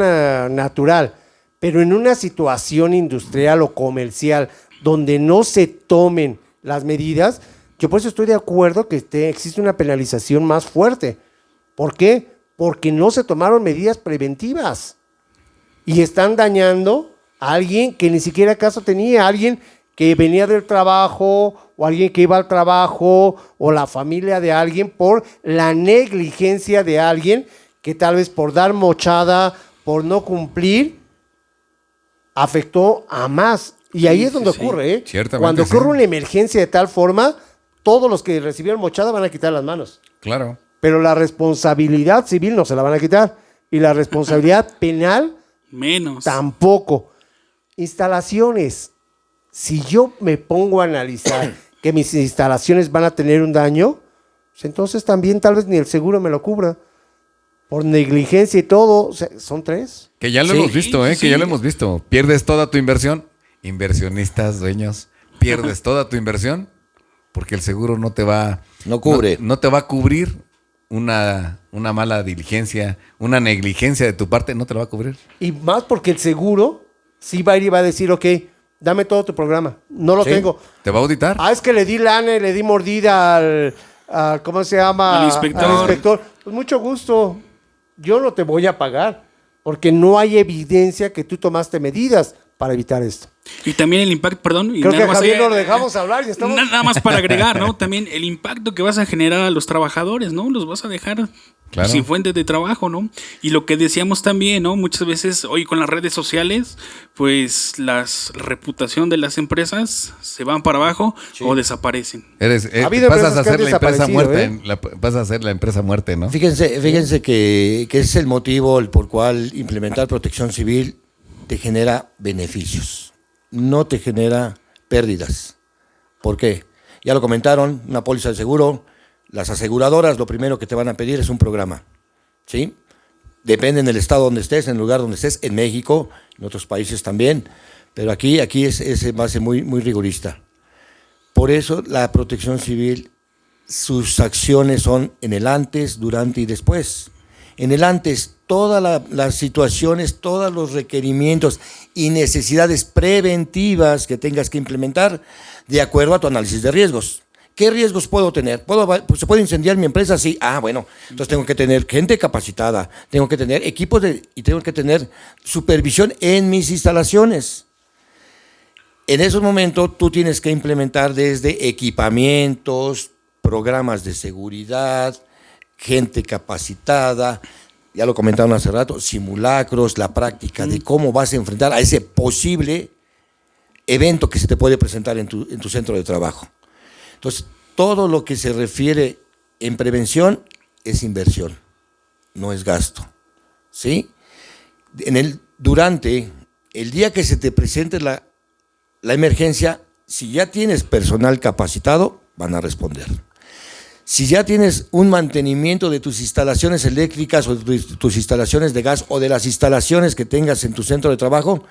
natural. Pero en una situación industrial o comercial, donde no se tomen las medidas, yo por eso estoy de acuerdo que existe una penalización más fuerte. ¿Por qué? Porque no se tomaron medidas preventivas y están dañando a alguien que ni siquiera caso tenía, alguien que venía del trabajo o alguien que iba al trabajo o la familia de alguien por la negligencia de alguien que tal vez por dar mochada, por no cumplir, afectó a más. Y ahí es donde ocurre, ¿eh? Ciertamente, Cuando ocurre sí. una emergencia de tal forma, todos los que recibieron mochada van a quitar las manos. Claro. Pero la responsabilidad civil no se la van a quitar. Y la responsabilidad penal Menos. tampoco. Instalaciones. Si yo me pongo a analizar que mis instalaciones van a tener un daño, pues entonces también tal vez ni el seguro me lo cubra. Por negligencia y todo. O sea, son 3. Que ya lo Sí, hemos visto, sí. que ya lo hemos visto. Pierdes toda tu inversión, inversionistas, dueños, pierdes toda tu inversión porque el seguro no te va... No cubre. No te va a cubrir una mala diligencia, una negligencia de tu parte, no te lo va a cubrir. Y más porque el seguro sí va a ir y va a decir, ok, dame todo tu programa. No lo Sí. tengo. ¿Te va a auditar? Es que le di lana y le di mordida al ¿cómo se llama? Al inspector. Al inspector. Pues mucho gusto. Yo no te voy a pagar porque no hay evidencia que tú tomaste medidas para evitar esto. Y también el impacto, perdón. y Creo que nada a más Javier ahí- no lo dejamos hablar y estamos... Nada más para agregar, ¿no? También el impacto que vas a generar a los trabajadores, ¿no? Los vas a dejar Claro. sin fuente de trabajo, ¿no? Y lo que decíamos también, ¿no? Muchas veces hoy con las redes sociales, pues la reputación de las empresas se van para abajo o desaparecen. Ha habido Pasas empresas a que han ser la empresa desaparecido, muerta, vas a ser la empresa muerte, ¿no? Fíjense que es el motivo por cual implementar protección civil te genera beneficios, no te genera pérdidas. ¿Por qué? Ya lo comentaron, una póliza de seguro, las aseguradoras lo primero que te van a pedir es un programa, ¿sí? Depende del estado donde estés, en el lugar donde estés, en México, en otros países también, pero aquí es base muy, muy rigorista. Por eso la protección civil, sus acciones son en el antes, durante y después. En el antes, todas las situaciones, todos los requerimientos y necesidades preventivas que tengas que implementar de acuerdo a tu análisis de riesgos. ¿Qué riesgos puedo tener? ¿Se puede incendiar mi empresa? Sí. Bueno, entonces tengo que tener gente capacitada, tengo que tener equipos y tengo que tener supervisión en mis instalaciones. En esos momentos tú tienes que implementar desde equipamientos, programas de seguridad, gente capacitada, ya lo comentaron hace rato, simulacros, la práctica de cómo vas a enfrentar a ese posible evento que se te puede presentar en tu centro de trabajo. Entonces, todo lo que se refiere en prevención es inversión, no es gasto, ¿sí? Durante el día que se te presente la emergencia, si ya tienes personal capacitado, van a responder. Si ya tienes un mantenimiento de tus instalaciones eléctricas o de tus instalaciones de gas o de las instalaciones que tengas en tu centro de trabajo,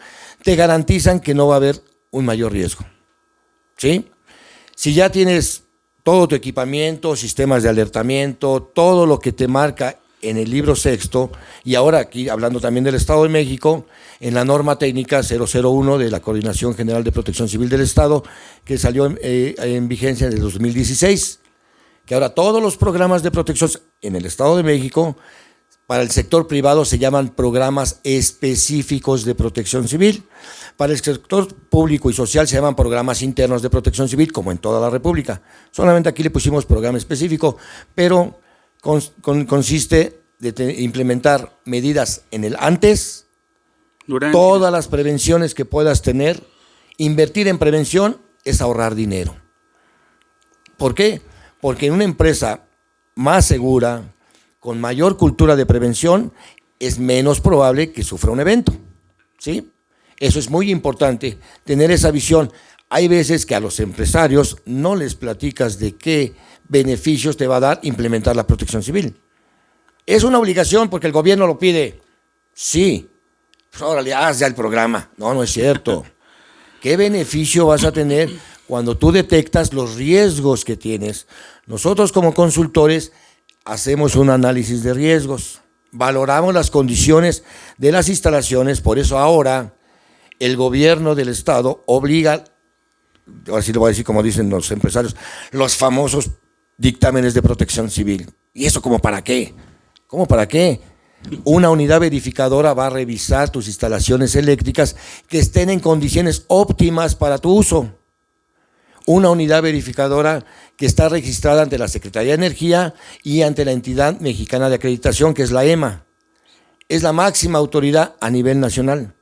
te garantizan que no va a haber un mayor riesgo, ¿sí? Si ya tienes todo tu equipamiento, sistemas de alertamiento, todo lo que te marca en el libro sexto, y ahora aquí hablando también del Estado de México, en la norma técnica 001 de la Coordinación General de Protección Civil del Estado, que salió en vigencia en el 2016, que ahora todos los programas de protección en el Estado de México, para el sector privado se llaman programas específicos de protección civil. Para el sector público y social se llaman programas internos de protección civil, como en toda la República. Solamente aquí le pusimos programa específico, pero consiste de implementar medidas en el antes, Durante. todas las prevenciones que puedas tener. Invertir en prevención es ahorrar dinero. ¿Por qué? Porque en una empresa más segura, con mayor cultura de prevención, es menos probable que sufra un evento, ¿sí? Eso es muy importante, tener esa visión. Hay veces que a los empresarios no les platicas de qué beneficios te va a dar implementar la protección civil. ¿Es una obligación porque el gobierno lo pide? Sí. Pues órale, haz ya el programa. No es cierto. ¿Qué beneficio vas a tener cuando tú detectas los riesgos que tienes? Nosotros como consultores hacemos un análisis de riesgos, valoramos las condiciones de las instalaciones, por eso ahora el gobierno del estado obliga ahora sí lo voy a decir como dicen los empresarios, los famosos dictámenes de protección civil. ¿Y eso como para qué? ¿Cómo para qué? Una unidad verificadora va a revisar tus instalaciones eléctricas que estén en condiciones óptimas para tu uso. Una unidad verificadora que está registrada ante la Secretaría de Energía y ante la entidad mexicana de acreditación, que es la EMA. Es la máxima autoridad a nivel nacional.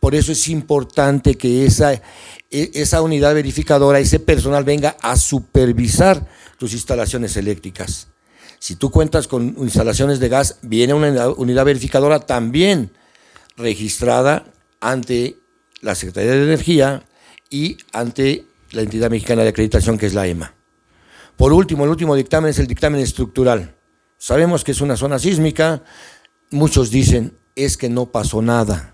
Por eso es importante que esa unidad verificadora, ese personal venga a supervisar tus instalaciones eléctricas. Si tú cuentas con instalaciones de gas, viene una unidad verificadora también registrada ante la Secretaría de Energía y ante la entidad mexicana de acreditación, que es la EMA. Por último, el último dictamen es el dictamen estructural. Sabemos que es una zona sísmica. Muchos dicen, es que no pasó nada.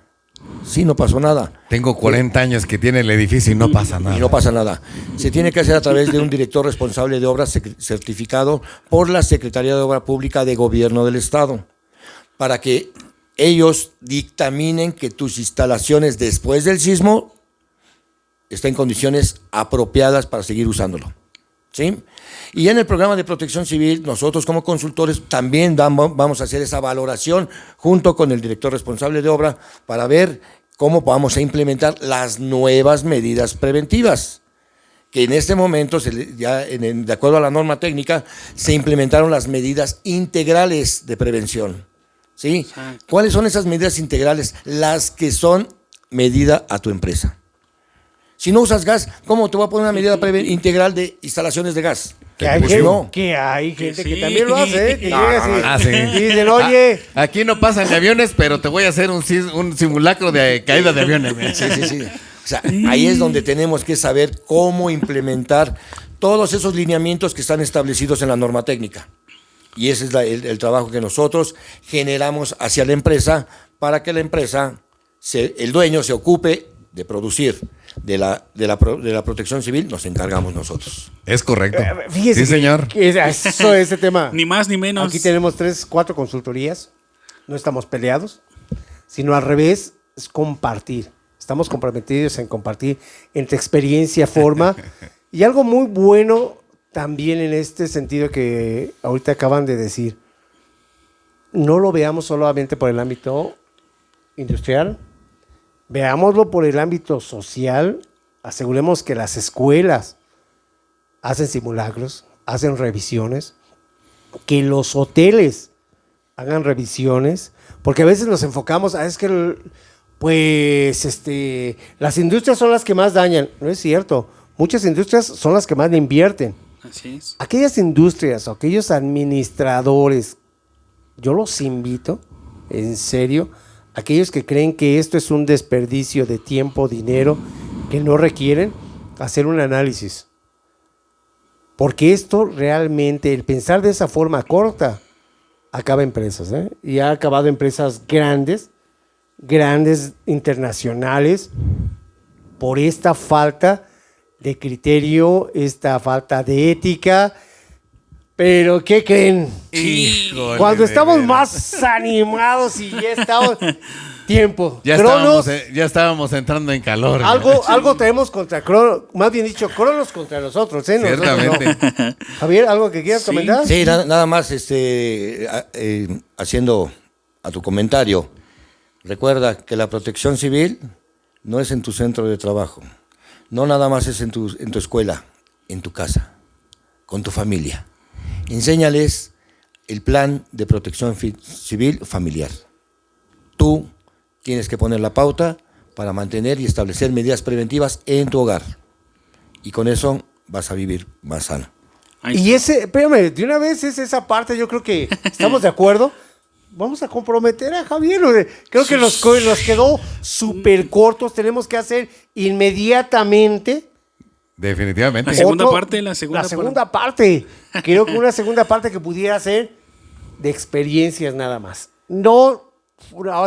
Sí, no pasó nada. Tengo 40 años que tiene el edificio y no pasa nada. Y no pasa nada. Se tiene que hacer a través de un director responsable de obras certificado por la Secretaría de Obra Pública de Gobierno del Estado, para que ellos dictaminen que tus instalaciones después del sismo estén en condiciones apropiadas para seguir usándolo. ¿Sí? Y en el programa de protección civil, nosotros como consultores también vamos a hacer esa valoración junto con el director responsable de obra para ver cómo vamos a implementar las nuevas medidas preventivas, que en este momento, de acuerdo a la norma técnica, se implementaron las medidas integrales de prevención. ¿Sí? Exacto. ¿Cuáles son esas medidas integrales? Las que son medida a tu empresa. Si no usas gas, ¿cómo te voy a poner una medida integral de instalaciones de gas? Que hay, Pues gente, no. que hay gente que Sí. también lo hace, que llega así. Ah, sí. Y dicen, oye, Aquí no pasan ni aviones, pero te voy a hacer un simulacro de caída de aviones. Sí. O sea, ahí es donde tenemos que saber cómo implementar todos esos lineamientos que están establecidos en la norma técnica. Y ese es el trabajo que nosotros generamos hacia la empresa para que la empresa, el dueño, se ocupe de producir. De la protección civil nos encargamos nosotros. Es correcto. fíjese. Sí, señor. Ese tema. Ni más ni menos. Aquí tenemos 3, 4 consultorías. No estamos peleados, sino al revés, es compartir. Estamos comprometidos en compartir entre experiencia, forma. Y algo muy bueno también en este sentido que ahorita acaban de decir. No lo veamos solamente por el ámbito industrial. Veámoslo por el ámbito social. Aseguremos que las escuelas hacen simulacros, hacen revisiones, que los hoteles hagan revisiones, porque a veces nos enfocamos a es que las industrias son las que más dañan. No es cierto. Muchas industrias son las que más le invierten. Así es. Aquellas industrias o aquellos administradores, yo los invito, en serio, aquellos que creen que esto es un desperdicio de tiempo, dinero, que no requieren, hacer un análisis. Porque esto realmente, el pensar de esa forma corta, acaba empresas, ¿eh? Y ha acabado empresas grandes internacionales, por esta falta de criterio, esta falta de ética. Pero, ¿qué creen? Híjole, Cuando de estamos veras. más animados y ya estamos... Tiempo. Ya estábamos entrando en calor. Algo tenemos contra Cronos, más bien dicho, Cronos contra nosotros, ¿eh? Nosotros Ciertamente. no. Javier, ¿algo que quieras comentar? Sí, nada más haciendo a tu comentario. Recuerda que la protección civil no es en tu centro de trabajo, no nada más es en tu escuela, en tu casa, con tu familia. Enséñales el plan de protección civil familiar. Tú tienes que poner la pauta para mantener y establecer medidas preventivas en tu hogar. Y con eso vas a vivir más sano. Ahí Y está. espérame, de una vez es esa parte, yo creo que estamos de acuerdo. Vamos a comprometer a Javier. Creo que nos quedó súper cortos. Tenemos que hacer inmediatamente Definitivamente. La segunda parte. Creo que una segunda parte que pudiera ser de experiencias nada más. No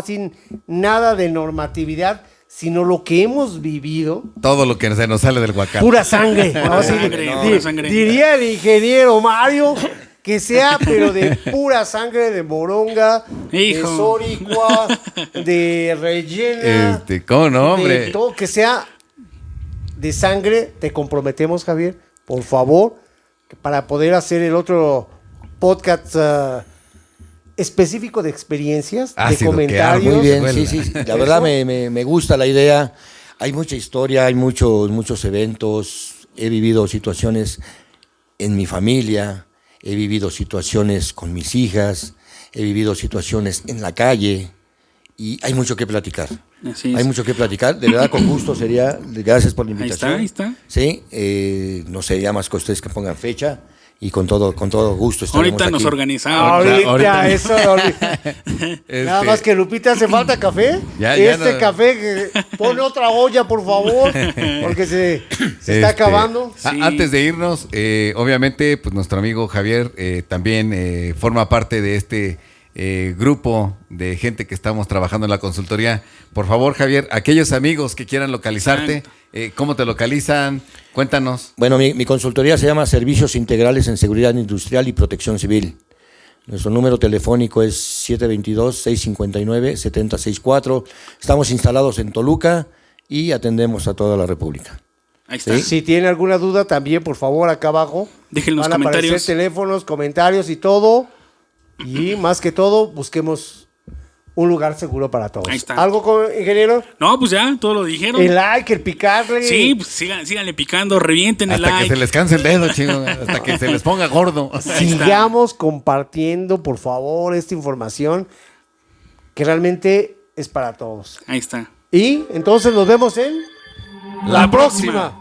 sin nada de normatividad, sino lo que hemos vivido. Todo lo que se nos sale del guacal. Pura sangre. Pura sangre. Diría el ingeniero Mario que sea, pero de pura sangre, de moronga, Hijo. de soricua, de rellena. ¿Cómo no, de hombre? todo, que sea de sangre, te comprometemos, Javier, por favor, que para poder hacer el otro podcast específico de experiencias, de Ácido, comentarios. Muy bien, Bueno. sí. La verdad me gusta la idea. Hay mucha historia, hay muchos eventos. He vivido situaciones en mi familia, he vivido situaciones con mis hijas, he vivido situaciones en la calle y hay mucho que platicar. Así es. Hay mucho que platicar. De verdad, con gusto sería. Gracias por la invitación. Ahí está. Sí, no sé, ya más que ustedes que pongan fecha y con todo gusto estaremos Ahorita nos aquí. organizamos. Ahorita, eso. Nada Este, más que Lupita, ¿hace falta café? Ya Este no. café, pone otra olla, por favor, porque se está acabando. Sí. Antes de irnos, obviamente, pues nuestro amigo Javier también forma parte de este grupo de gente que estamos trabajando en la consultoría. Por favor, Javier, aquellos amigos que quieran localizarte, ¿cómo te localizan? Cuéntanos. Bueno, mi consultoría se llama Servicios Integrales en Seguridad Industrial y Protección Civil. Nuestro número telefónico es 722-659-7064. Estamos instalados en Toluca y atendemos a toda la República. Ahí está. Si tiene alguna duda, también, por favor, acá abajo. Dejen los van a aparecer comentarios. teléfonos, comentarios y todo. Y más que todo, busquemos un lugar seguro para todos. Ahí está. ¿Algo, ingeniero? No, pues ya, todo lo dijeron. El like, el picarle. Sí, pues síganle picando, revienten el Hasta que like. se les canse el dedo, chino. Hasta que se les ponga gordo. Ahí está. Sigamos compartiendo, por favor, esta información que realmente es para todos. Ahí está. Y entonces nos vemos en La próxima.